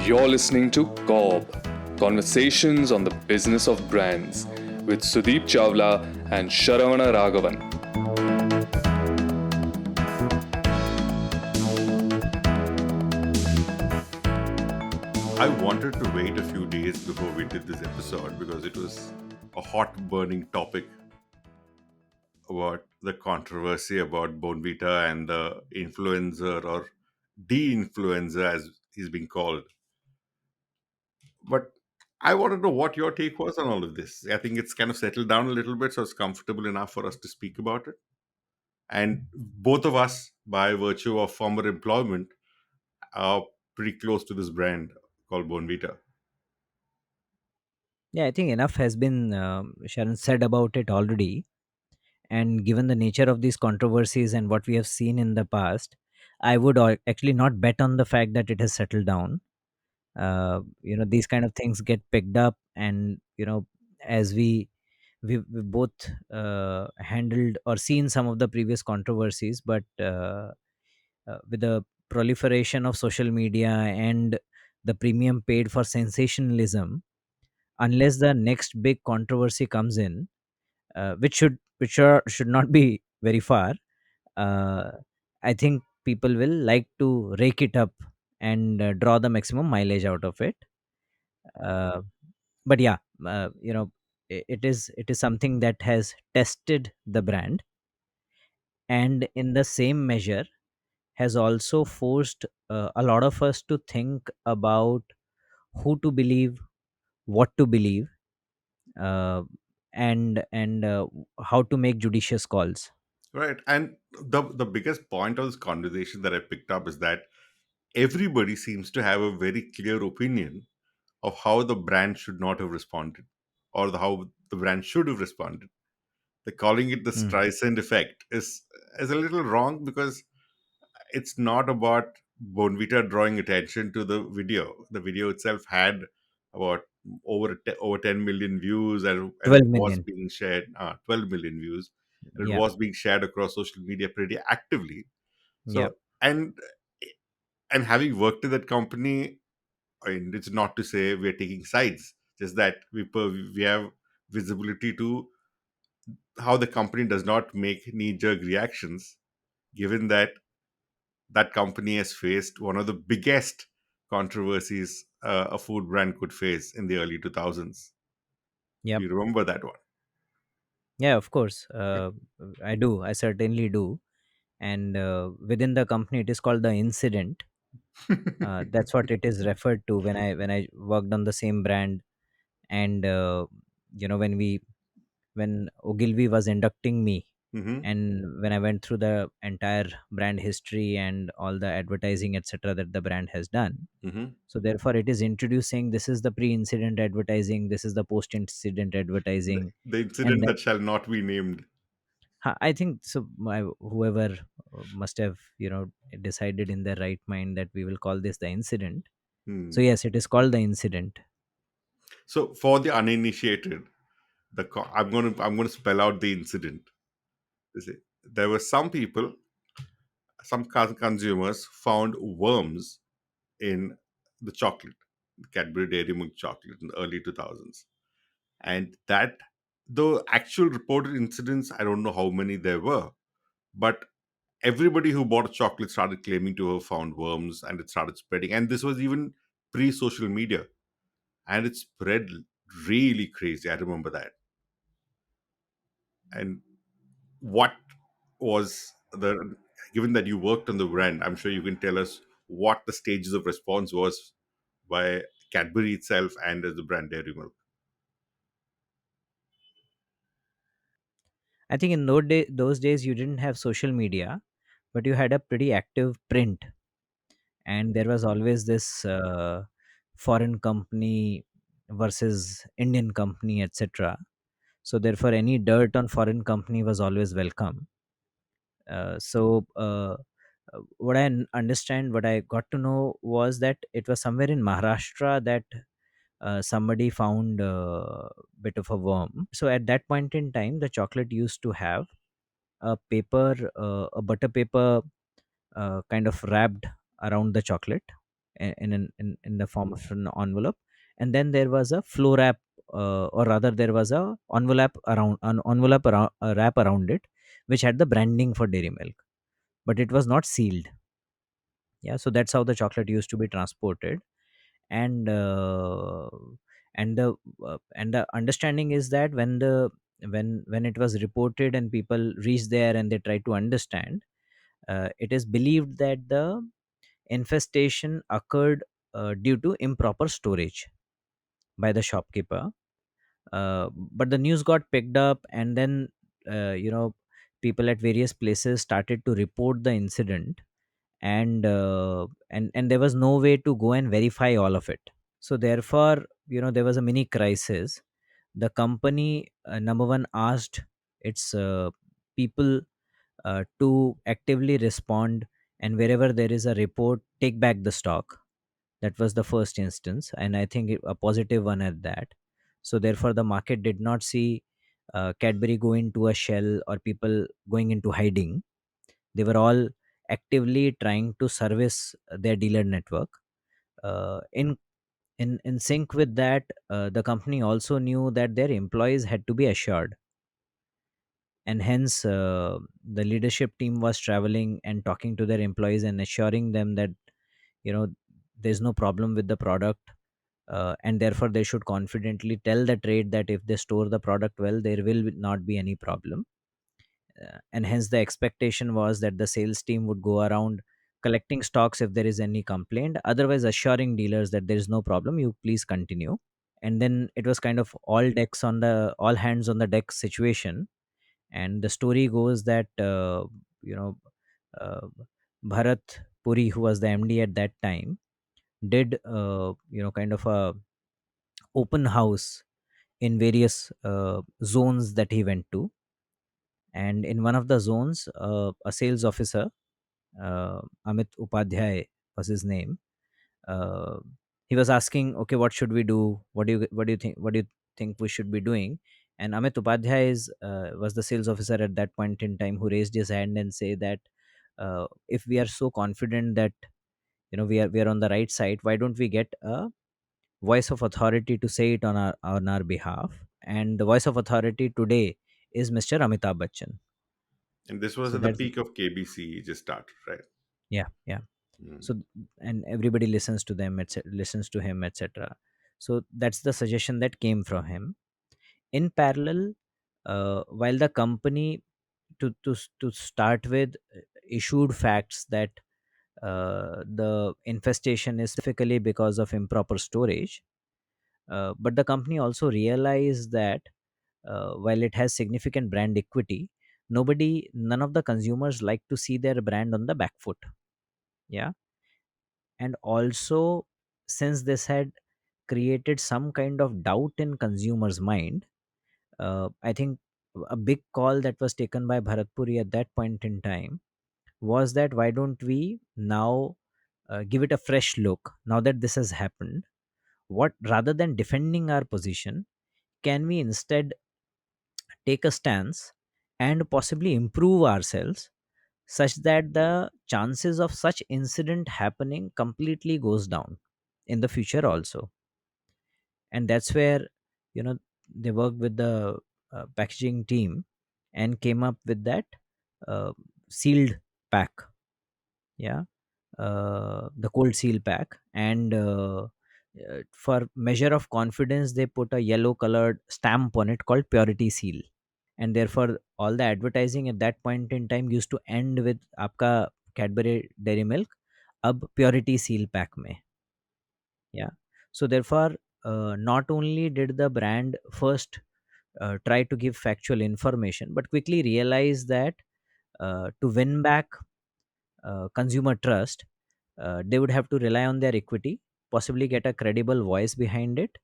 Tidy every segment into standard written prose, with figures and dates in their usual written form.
You're listening to CoBB, Conversations on the Business of Brands, with Sudeep Chawla and Sharavana Raghavan. I wanted to wait a few days before we did this episode because it was a hot burning topic about the controversy about Bournvita and the influencer or de-influencer as he's being called. But I want to know what your take was on all of this. I think it's kind of settled down a little bit, so it's comfortable enough for us to speak about it. And both of us, by virtue of former employment, are pretty close to this brand called Bournvita. Yeah, I think enough has been Sharon said about it already. And given the nature of these controversies and what we have seen in the past, I would actually not bet on the fact that it has settled down. These kind of things get picked up, and as we both handled or seen some of the previous controversies, but with the proliferation of social media and the premium paid for sensationalism, unless the next big controversy comes in, should not be very far. uh, I think people will like to rake it up and draw the maximum mileage out of it. uh, but yeah, it is something that has tested the brand, and in the same measure has also forced a lot of us to think about who to believe, what to believe, uh, and how to make judicious calls. Right. And the biggest point of this conversation that I picked up is that everybody seems to have a very clear opinion of how the brand should not have responded or how the brand should have responded. The calling it the Hmm. Streisand effect is a little wrong because it's not about Bonvita drawing attention to the video. The video itself had about over 10 million views, and it 12 was million. being shared 12 million views, and it Yeah. was being shared across social media pretty actively. Yeah. So and having worked at that company, I mean, it's not to say we're taking sides, just that we have visibility to how the company does not make knee jerk reactions, given that that company has faced one of the biggest controversies a food brand could face in the early 2000s. Yeah. Do you remember that one? Yeah, of course. I do. I certainly do. And within the company, it is called the incident. That's what it is referred to when I worked on the same brand. And when Ogilvy was inducting me, Hmm. and when I went through the entire brand history and all the advertising, etc., that the brand has done. Hmm. So therefore, it is introducing, this is the pre-incident advertising, this is the post-incident advertising, The and incident then that shall not be named. I think so. Whoever must have decided in their right mind that we will call this the incident. So Hmm. yes, it is called the incident. So for the uninitiated, I'm going to spell out the incident. You see, there were some people, some consumers found worms in the chocolate, Cadbury Dairy Milk chocolate in the early 2000s. And that, the actual reported incidents, I don't know how many there were, but everybody who bought a chocolate started claiming to have found worms and it started spreading. And this was even pre social media, and it spread really crazy. I remember that. And what was the, given that you worked on the brand, I'm sure you can tell us what the stages of response was by Cadbury itself and as the brand Dairy Milk. I think in those days you didn't have social media, but you had a pretty active print, and there was always this foreign company versus Indian company, etc. So therefore, any dirt on foreign company was always welcome. What I got to know was that it was somewhere in Maharashtra that somebody found a bit of a worm. So at that point in time, the chocolate used to have a butter paper kind of wrapped around the chocolate, in the form of an envelope, and then there was a flow wrap, or rather there was a envelope around, a wrap around it, which had the branding for dairy milk, but it was not sealed. Yeah, so that's how the chocolate used to be transported. And and the understanding is that when it was reported and people reached there and they tried to understand, it is believed that the infestation occurred due to improper storage by the shopkeeper. But the news got picked up, and then people at various places started to report the incident, and there was no way to go and verify all of it. So therefore, there was a mini crisis. The company, number one, asked its people to actively respond, and wherever there is a report, take back the stock. That was the first instance, and I think a positive one at that. So therefore, the market did not see Cadbury go into a shell or people going into hiding. They were all actively trying to service their dealer network. In sync with that, the company also knew that their employees had to be assured, and hence the leadership team was traveling and talking to their employees and assuring them that you know there's no problem with the product, and therefore they should confidently tell the trade that if they store the product well, there will not be any problem. And hence the expectation was that the sales team would go around collecting stocks if there is any complaint, otherwise assuring dealers that there is no problem, you please continue. And then it was kind of all hands on the deck situation. And the story goes that you know uh, Bharat Puri, who was the MD at that time, did kind of a open house in various zones that he went to. And in one of the zones, a sales officer, Amit Upadhyay was his name. uh, he was asking, okay, what should we do, what do you think we should be doing? And Amit Upadhyay was the sales officer at that point in time, who raised his hand and say that if we are so confident that we are on the right side, why don't we get a voice of authority to say it on our behalf? And the voice of authority today is Mr. Amitabh Bachchan. And this was So at the that's peak of KBC just started, right? yeah, yeah. Mm. So and everybody listens to them, listens to him, etc. So that's the suggestion that came from him. In parallel, while the company, to start with, issued facts that the infestation is specifically because of improper storage, but the company also realized that while it has significant brand equity, none of the consumers like to see their brand on the back foot. Yeah. And also, since this had created some kind of doubt in consumers' mind, I think a big call that was taken by Bharatpuri at that point in time was that why don't we now give it a fresh look now that this has happened? What, rather than defending our position, can we instead take a stance and possibly improve ourselves such that the chances of such incident happening completely goes down in the future also? And that's where they worked with the packaging team and came up with that uh, sealed pack. Yeah. The cold seal pack. And for measure of confidence, they put a yellow colored stamp on it called purity seal. And therefore all the advertising at that point in time used to end with आपका Cadbury dairy milk अब purity seal pack में. Yeah. So therefore, not only did the brand first try to give factual information, but quickly realize that to win back consumer trust, they would have to rely on their equity, possibly get a credible voice behind it,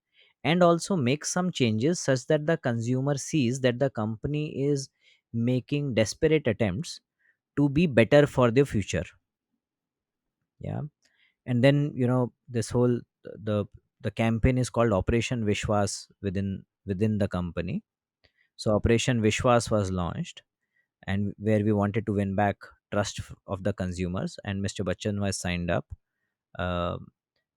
and also make some changes such that the consumer sees that the company is making desperate attempts to be better for the future. Yeah. And then this whole the campaign is called Operation Vishwas within the company. So Operation Vishwas was launched, and where we wanted to win back trust of the consumers, and Mr. Bachchan was signed up.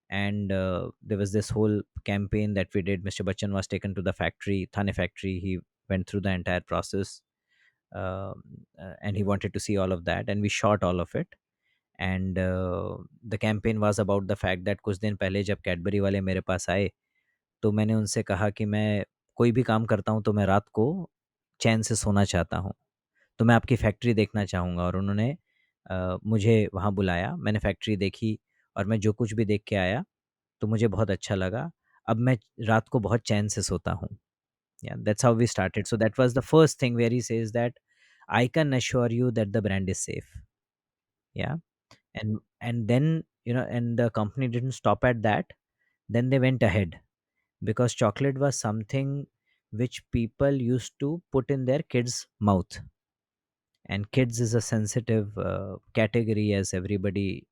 And there was this whole campaign that we did. Mr. Bachchan was taken to the factory, Thane factory. He went through the entire process, um, and he wanted to see all of that, and we shot all of it. And the campaign was about the fact that कुछ दिन पहले जब Cadbury वाले मेरे पास आए, तो मैंने उनसे कहा कि मैं कोई भी काम करता हूँ तो मैं रात को चैन से सोना चाहता हूँ, तो मैं आपकी फैक्ट्री देखना चाहूँगा। और उन्होंने मुझे वहाँ बुलाया, मैंने फैक्ट्री देखी, और मैं जो कुछ भी देख के आया तो मुझे बहुत अच्छा लगा। अब मैं रात को बहुत चैन से सोता हूँ। Yeah, that's how we started. So that was the first thing where he says that I can assure you that the brand is safe. Yeah. And then, and the company didn't stop at that. Then they went ahead, because chocolate was something which people used to put in their kids' mouth. And kids is a sensitive category, as everybody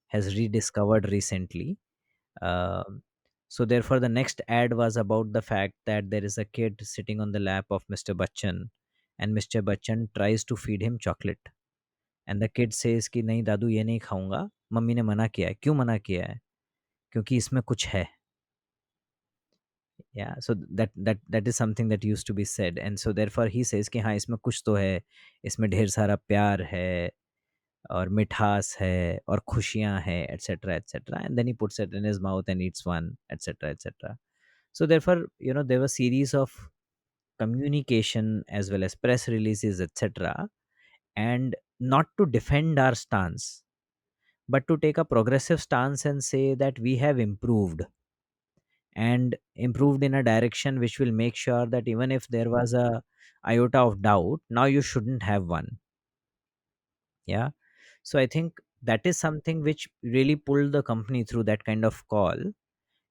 has rediscovered recently. Um, so therefore, the next ad was about the fact that there is a kid sitting on the lap of Mr. Bachchan, and Mr. Bachchan tries to feed him chocolate, and the kid says कि नहीं दादू ये नहीं खाऊंगा, mummy ने मना किया है। क्यों मना किया है? क्योंकि इसमें कुछ है। Yeah, so that is something that used to be said, and so therefore he says कि हाँ इसमें कुछ तो है, इसमें ढेर सारा प्यार है, और मिठास है, और खुशियाँ हैं, etc., and then he puts it in his mouth and eats one, etc. So therefore, there were series of communication as well as press releases, etc., and not to defend our stance, but to take a progressive stance and say that we have improved, and improved in a direction which will make sure that even if there was a iota of doubt, now you shouldn't have one. Yeah. So I think that is something which really pulled the company through that kind of call.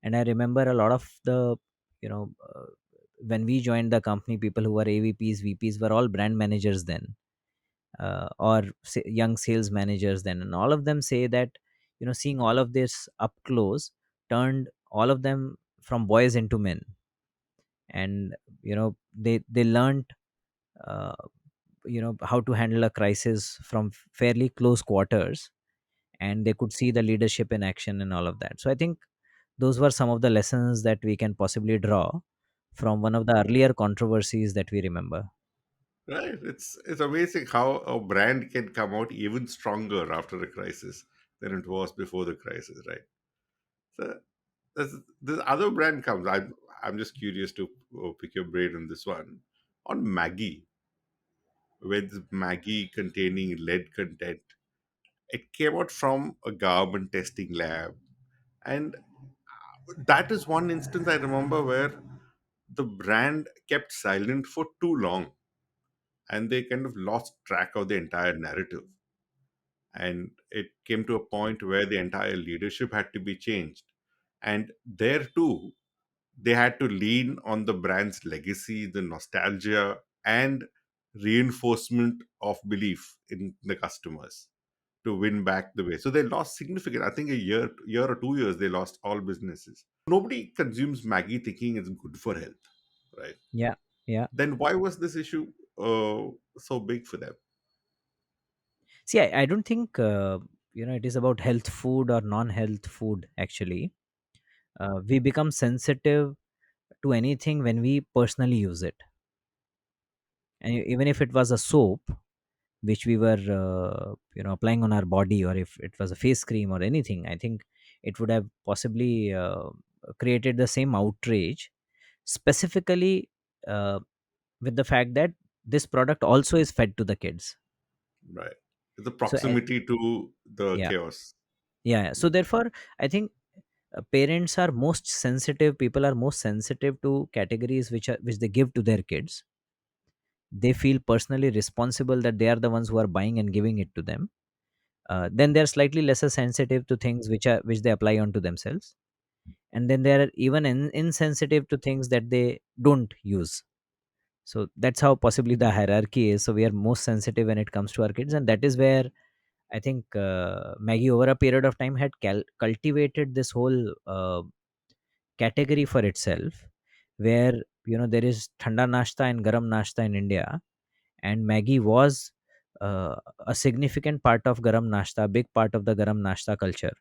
And I remember a lot of the, you know, when we joined the company, people who were AVPs, VPs were all brand managers then, or young sales managers then. And all of them say that, seeing all of this up close turned all of them from boys into men. And, they learned, uh, how to handle a crisis from fairly close quarters, and they could see the leadership in action and all of that. So I think those were some of the lessons that we can possibly draw from one of the earlier controversies that we remember. Right. It's amazing how a brand can come out even stronger after a crisis than it was before the crisis, right? So this other brand comes. I'm just curious to pick your brain on this one. On Maggie, with Maggie containing lead content, it came out from a government testing lab, and that is one instance I remember where the brand kept silent for too long, and they kind of lost track of the entire narrative. And it came to a point where the entire leadership had to be changed, and there too they had to lean on the brand's legacy, the nostalgia, and reinforcement of belief in the customers to win back the way. So they lost significant, I think a year or 2 years, they lost all businesses. Nobody consumes Maggie thinking it's good for health, right? Yeah. Yeah. Then why was this issue so big for them? See, I don't think, it is about health food or non-health food, actually. We become sensitive to anything when we personally use it. And even if it was a soap, which we were applying on our body, or if it was a face cream or anything, I think it would have possibly created the same outrage, specifically uh, with the fact that this product also is fed to the kids. Right. The So proximity to the yeah, chaos. yeah, so therefore I think parents are most sensitive, people are most sensitive to categories which they give to their kids. They feel personally responsible that they are the ones who are buying and giving it to them. Then they're slightly lesser sensitive to things which they apply onto themselves, and then they are even insensitive to things that they don't use. So that's how possibly the hierarchy is. So we are most sensitive when it comes to our kids, and that is where I think Maggie over a period of time had cultivated this whole category for itself, where there is thanda nashta and garam nashta in India, and Maggie was a significant part of garam nashta, big part of the garam nashta culture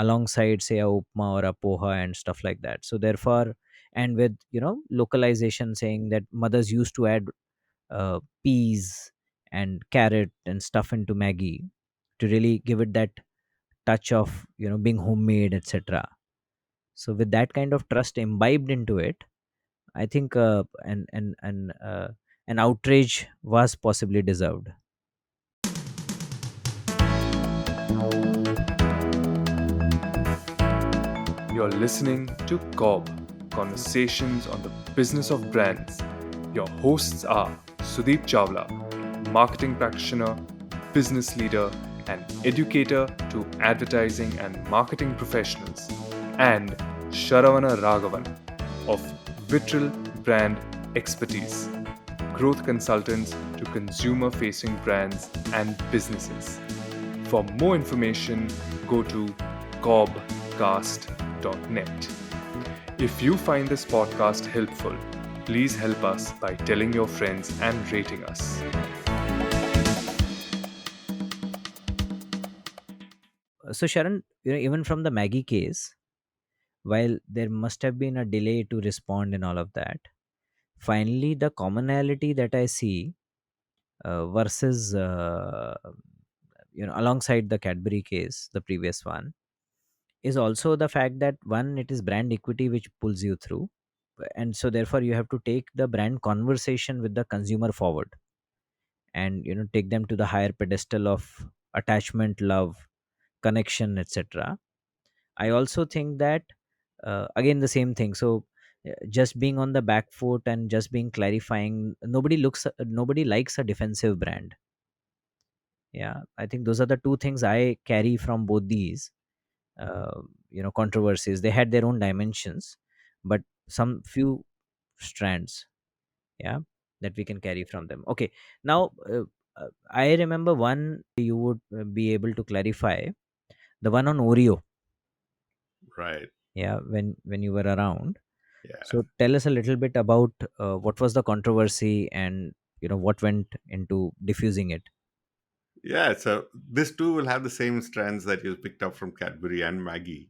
alongside say a upma or a poha and stuff like that. So therefore, and with localization saying that mothers used to add peas and carrot and stuff into Maggie to really give it that touch of being homemade, etc. So with that kind of trust imbibed into it, I think an outrage was possibly deserved. You're listening to CoB, Conversations on the Business of Brands. Your hosts are Sudeep Chawla, marketing practitioner, business leader, and educator to advertising and marketing professionals, and Sharavana Raghavan of Vitral Brand Expertise, growth consultants to consumer facing brands and businesses. For more information, go to cobcast.net. If you find this podcast helpful, please help us by telling your friends and rating us. So Sharon, even from the Maggie case, while there must have been a delay to respond and all of that, finally the commonality that I see versus alongside the Cadbury case, the previous one, is also the fact that one, it is brand equity which pulls you through, and so therefore you have to take the brand conversation with the consumer forward, and take them to the higher pedestal of attachment, love, connection, etc. I also think that again the same thing. So just being on the back foot and just being clarifying, nobody likes a defensive brand. Yeah, I think those are the two things I carry from both these controversies. They had their own dimensions, but some few strands, yeah, that we can carry from them. Okay, now I remember one you would be able to clarify, the one on Oreo. Right. Yeah, when you were around. Yeah. So tell us a little bit about what was the controversy, and what went into diffusing it. Yeah. So this too will have the same strands that you picked up from Cadbury and Maggie,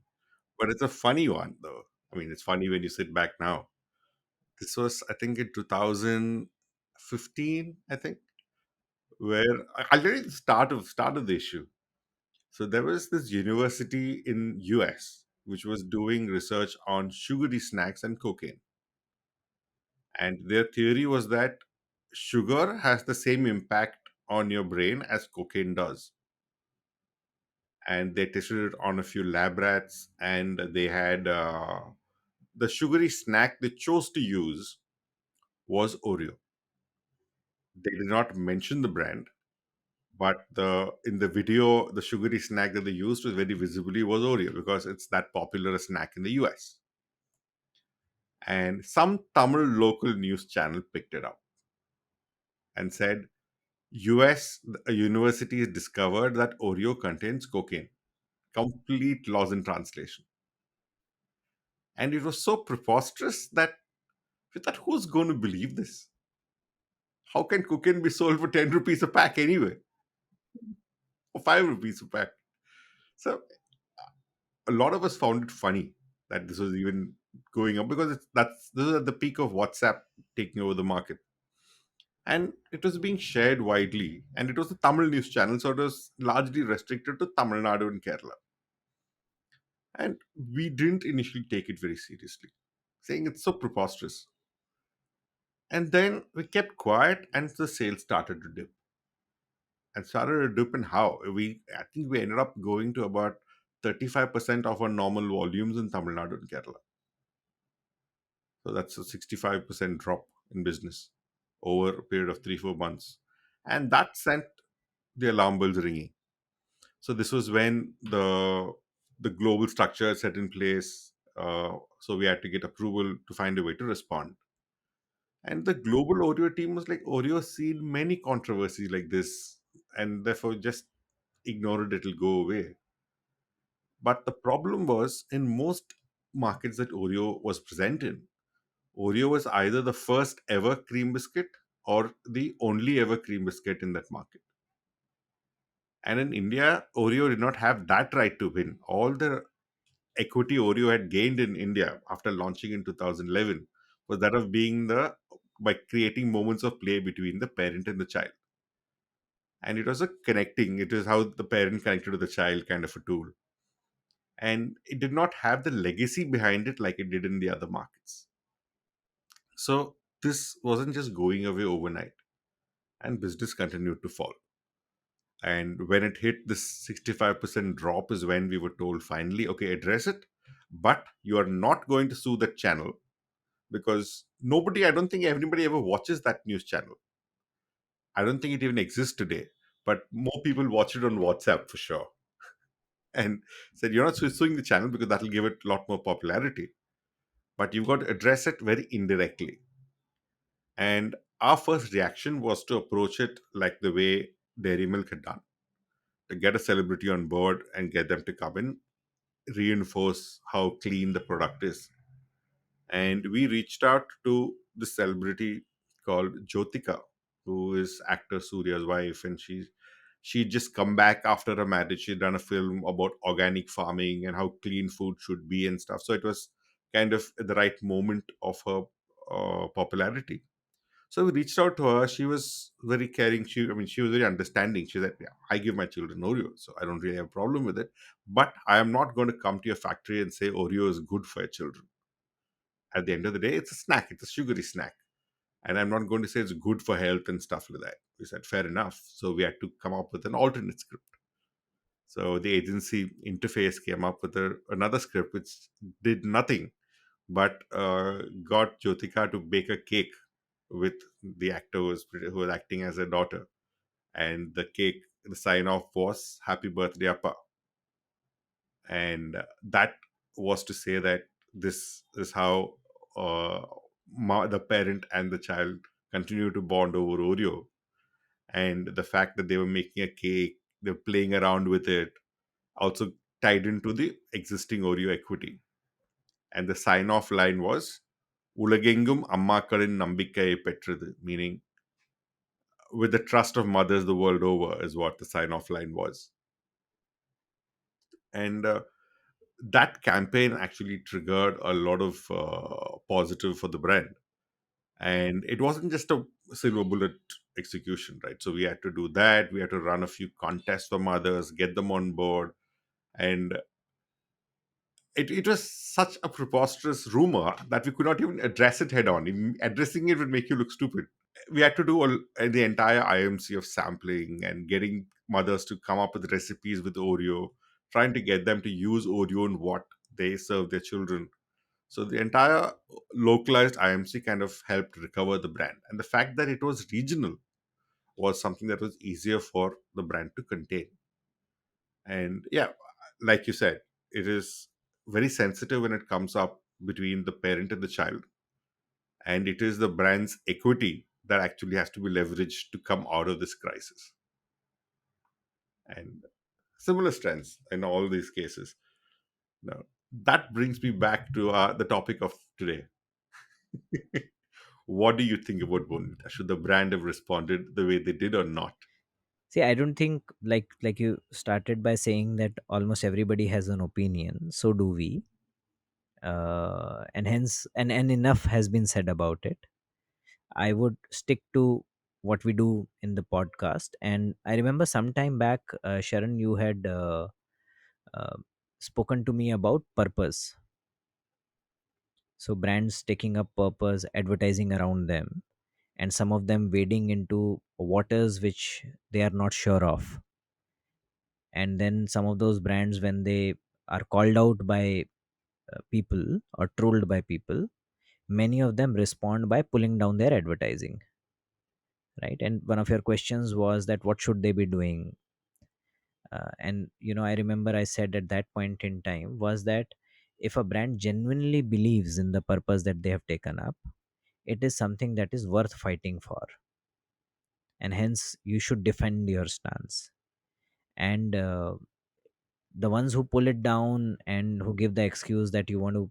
but it's a funny one though. I mean, it's funny when you sit back now. This was, I think, in 2015. I think where I'll tell you the start of the issue. So there was this university in US which was doing research on sugary snacks and cocaine. And their theory was that sugar has the same impact on your brain as cocaine does. And they tested it on a few lab rats, and they had the sugary snack they chose to use was Oreo. They did not mention the brand, but the in the video, the sugary snack that they used was very visibly was Oreo because it's that popular a snack in the US. And some Tamil local news channel picked it up and said, US universities discovered that Oreo contains cocaine. Complete loss in translation. And it was so preposterous that we thought, who's going to believe this? How can cocaine be sold for 10 rupees a pack anyway? Or 5 rupees a pack? So a lot of us found it funny that this was even going up because this is at the peak of WhatsApp taking over the market. And it was being shared widely. And it was a Tamil news channel, so it was largely restricted to Tamil Nadu and Kerala. And we didn't initially take it very seriously, saying it's so preposterous. And then we kept quiet and the sales started to dip. And started to dip in how? I think we ended up going to about 35% of our normal volumes in Tamil Nadu and Kerala. So that's a 65% drop in business over a period of 3-4 months. And that sent the alarm bells ringing. So this was when the global structure set in place. So we had to get approval to find a way to respond. And the global Oreo team was like, Oreo's seen many controversies like this, and therefore just ignore it, it'll go away. But the problem was in most markets that Oreo was present in, Oreo was either the first ever cream biscuit or the only ever cream biscuit in that market. And in India, Oreo did not have that right to win. All the equity Oreo had gained in India after launching in 2011 was that of being the by creating moments of play between the parent and the child. And it was a connecting, it is how the parent connected to the child kind of a tool. And it did not have the legacy behind it like it did in the other markets. So this wasn't just going away overnight, and business continued to fall. And when it hit this 65% drop is when we were told finally, okay, address it, but you are not going to sue that channel, because nobody, I don't think anybody ever watches that news channel. I don't think it even exists today, but more people watch it on WhatsApp for sure. And said, you're not suing the channel because that'll give it a lot more popularity, but you've got to address it very indirectly. And our first reaction was to approach it like the way Dairy Milk had done, to get a celebrity on board and get them to come in, reinforce how clean the product is. And we reached out to the celebrity called Jyotika, who is actor Surya's wife, and she just come back after her marriage. She'd done a film about organic farming and how clean food should be and stuff. So it was kind of the right moment of her popularity. So we reached out to her. She was very caring. She was very understanding. She said, "Yeah, I give my children Oreo, so I don't really have a problem with it. But I am not going to come to your factory and say Oreo is good for your children. At the end of the day, it's a snack. It's a sugary snack, and I'm not going to say it's good for health and stuff like that." We said, "Fair enough." So we had to come up with an alternate script. So the agency interface came up with another script which did nothing but got Jyotika to bake a cake with the actor who was acting as her daughter, and the cake, the sign off was "Happy Birthday, Appa," and that was to say that this is how the parent and the child continue to bond over Oreo, and the fact that they were making a cake, they're playing around with it, also tied into the existing Oreo equity. And the sign off line was "Ulagengum Ammakkalin Nambikkai Petrathu," meaning with the trust of mothers the world over, is what the sign off line was. And that campaign actually triggered a lot of positive for the brand. And it wasn't just a silver bullet execution, right? So we had to do that. We had to run a few contests for mothers, get them on board. And it was such a preposterous rumor that we could not even address it head on. Addressing it would make you look stupid. We had to do the entire IMC of sampling and getting mothers to come up with recipes with Oreo, trying to get them to use Oreo in what they serve their children. So the entire localized IMC kind of helped recover the brand. And the fact that it was regional was something that was easier for the brand to contain. And yeah, like you said, it is very sensitive when it comes up between the parent and the child. And it is the brand's equity that actually has to be leveraged to come out of this crisis. And similar strengths in all these cases. Now, that brings me back to the topic of today. What do you think about Bonvita? Should the brand have responded the way they did or not? See, I don't think, like you started by saying that almost everybody has an opinion. So do we, and hence, and enough has been said about it. I would stick to what we do in the podcast. And I remember some time back, Sharon, you had uh, spoken to me about purpose. So brands taking up purpose, advertising around them, and some of them wading into waters which they are not sure of. And then some of those brands, when they are called out by people or trolled by people, many of them respond by pulling down their advertising, right? And one of your questions was that what should they be doing? And I remember I said at that point in time was that if a brand genuinely believes in the purpose that they have taken up, it is something that is worth fighting for, and hence you should defend your stance. And the ones who pull it down and who give the excuse that you want to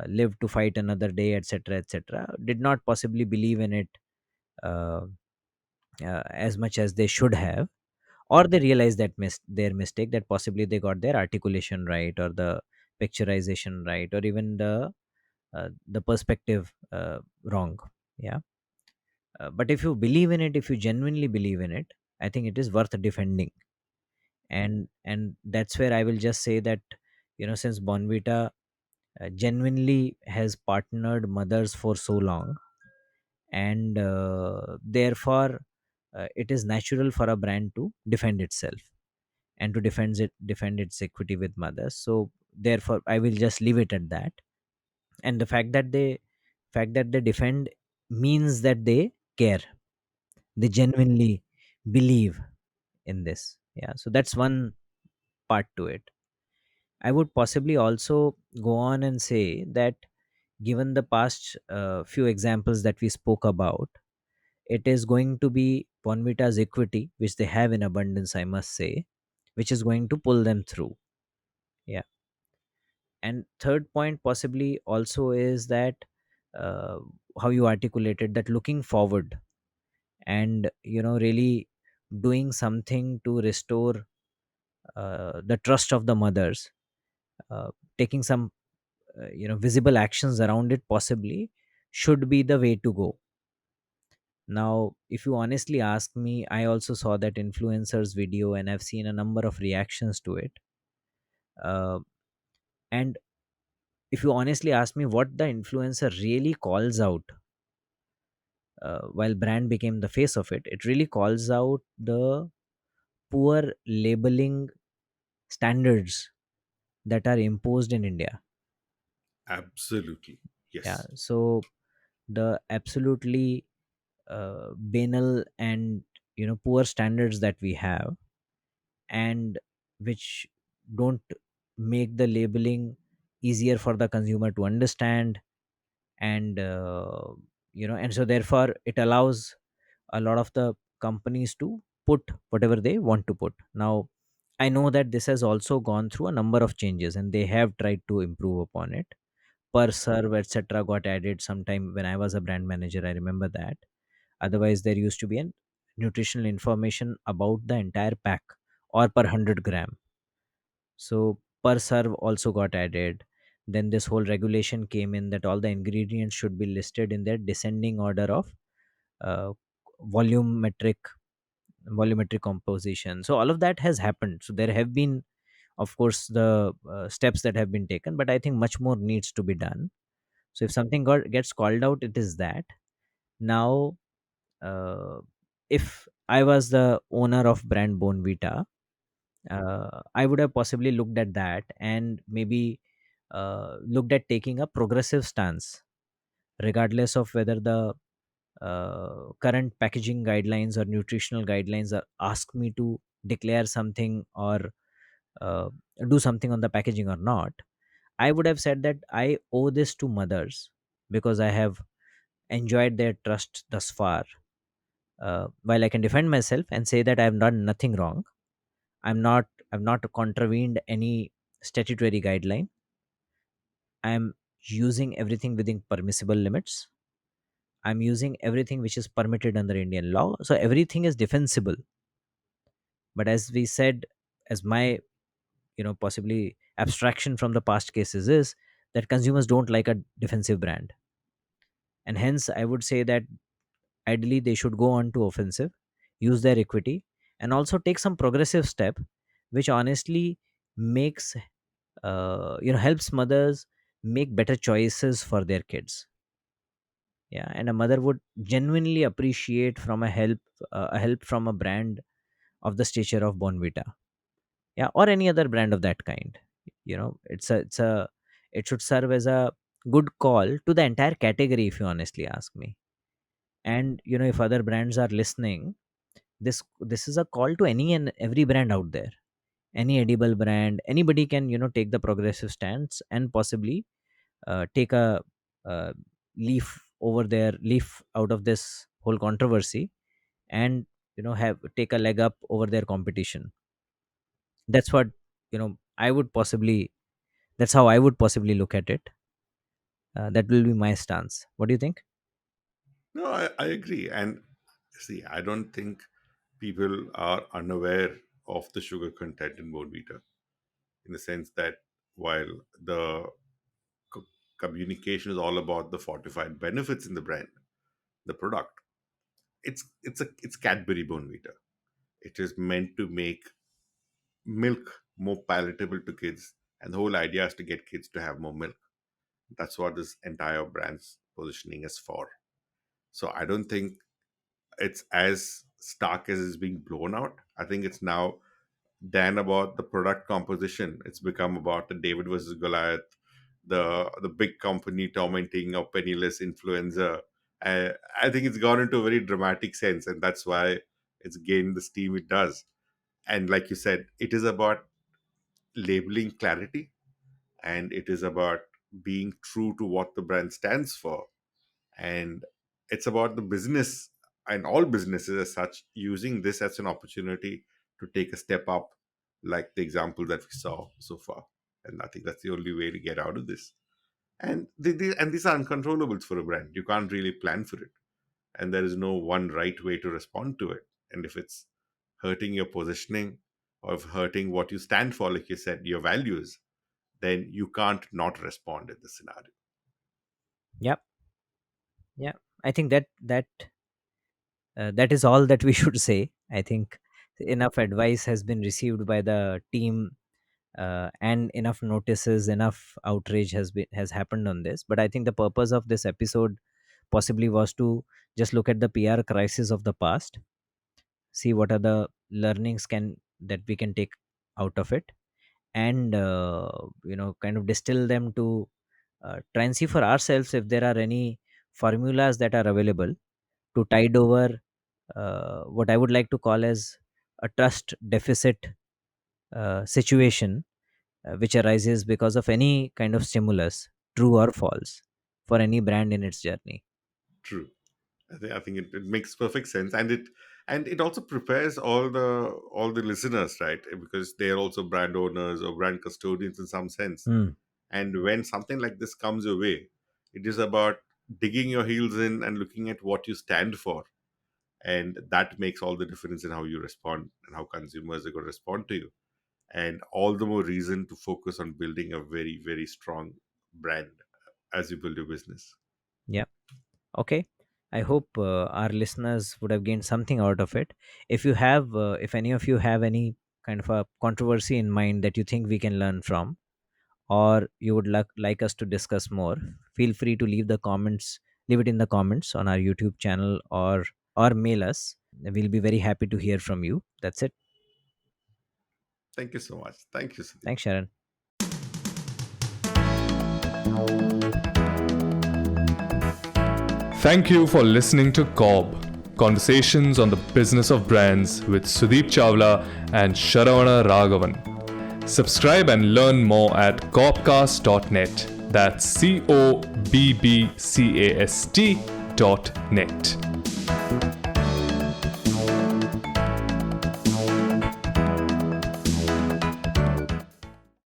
live to fight another day, etc., etc., did not possibly believe in it uh, as much as they should have, or they realize that their mistake, that possibly they got their articulation right or the picturization right, or even the perspective wrong. Yeah. But if you believe in it, if you genuinely believe in it, I think it is worth defending. And that's where I will just say that, since Bonvita genuinely has partnered mothers for so long, and therefore it is natural for a brand to defend itself and to defend its equity with mothers. So therefore I will just leave it at that. And the fact that they defend means that they care, they genuinely believe in this. Yeah, so that's one part to it. I would possibly also go on and say that, given the past few examples that we spoke about, it is going to be Bonvita's equity, which they have in abundance, I must say, which is going to pull them through. Yeah. And third point possibly also is that, uh, how you articulated that, looking forward and, really doing something to restore the trust of the mothers, uh, taking some visible actions around it possibly should be the way to go. Now, if you honestly ask me, I also saw that influencer's video and I've seen a number of reactions to it. And if you honestly ask me what the influencer really calls out, while brand became the face of it, it really calls out the poor labeling standards that are imposed in India. Absolutely. Yeah. Yes. So the absolutely banal and poor standards that we have, and which don't make the labeling easier for the consumer to understand. And and so therefore it allows a lot of the companies to put whatever they want to put. Now, I know that this has also gone through a number of changes and they have tried to improve upon it. Per serve, etc., got added sometime when I was a brand manager, I remember that. Otherwise, there used to be an nutritional information about the entire pack or per 100 gram. So per serve also got added. Then this whole regulation came in that all the ingredients should be listed in their descending order of uh, volumetric volumetric composition. So all of that has happened. So there have been, of course, the steps that have been taken, but I think much more needs to be done. So if something gets called out, it is that. Now, uh, if I was the owner of brand Bonvita, I would have possibly looked at that and maybe looked at taking a progressive stance, regardless of whether the current packaging guidelines or nutritional guidelines are ask me to declare something or uh, do something on the packaging or not. I would have said that I owe this to mothers because I have enjoyed their trust thus far. While I can defend myself and say that I have done nothing wrong, I've not contravened any statutory guideline. I'm using everything within permissible limits. I'm using everything which is permitted under Indian law. So everything is defensible. But as we said, as my possibly abstraction from the past cases is that consumers don't like a defensive brand. And hence I would say that ideally they should go on to offensive, use their equity, and also take some progressive step which honestly makes helps mothers make better choices for their kids. Yeah, and a mother would genuinely appreciate from a help from a brand of the stature of Bonvita. Yeah, or any other brand of that kind. It should serve as a good call to the entire category, if you honestly ask me. And if other brands are listening, this is a call to any and every brand out there. Any edible brand, anybody can take the progressive stance and possibly take a uh, leaf out of this whole controversy, and have take a leg up over their competition. That's what I would possibly that's how I would possibly look at it. That will be my stance. What do you think? No, I agree. And see, I don't think people are unaware of the sugar content in Bonvita, in the sense that while the co- communication is all about the fortified benefits in the brand, the product. It's Cadbury Bournvita. It is meant to make milk more palatable to kids, and the whole idea is to get kids to have more milk. That's what this entire brand's positioning is for. So I don't think it's as stark as it's being blown out. I think it's now than about the product composition. It's become about the David versus Goliath, the big company tormenting a penniless influencer. I think it's gone into a very dramatic sense, and that's why it's gained the steam it does. And like you said, it is about labeling clarity, and it is about being true to what the brand stands for, and it's about the business and all businesses as such using this as an opportunity to take a step up, like the example that we saw so far. And I think that's the only way to get out of this. And and these are uncontrollables for a brand. You can't really plan for it, and there is no one right way to respond to it. And if it's hurting your positioning, or if hurting what you stand for, like you said, your values, then you can't not respond in this scenario. Yep. Yeah. I think that is all that we should say. I think enough advice has been received by the team, and enough notices, enough outrage has happened on this. But I think the purpose of this episode possibly was to just look at the PR crisis of the past, see what are the learnings can that we can take out of it, and kind of distill them to try and see for ourselves if there are any formulas that are available to tide over what I would like to call as a trust deficit situation, which arises because of any kind of stimulus, true or false, for any brand in its journey. True. I think it makes perfect sense, and it also prepares all the listeners, right? Because they are also brand owners or brand custodians in some sense. Hmm. And when something like this comes your way, it is about digging your heels in and looking at what you stand for, and that makes all the difference in how you respond and how consumers are going to respond to you. And all the more reason to focus on building a very, very strong brand as you build your business. Yeah. Okay. I hope our listeners would have gained something out of it. If any of you have any kind of a controversy in mind that you think we can learn from, or you would like us to discuss more, feel free to leave it in the comments on our YouTube channel, or mail us. We'll be very happy to hear from you. That's it. Thank you so much. Thank you, Sudeep. Thanks, Sharan. Thank you for listening to CoBB, Conversations on the Business of Brands with Sudeep Chawla and Sharavana Raghavan. Subscribe and learn more at cobcast.net. That's COBBCAST.net.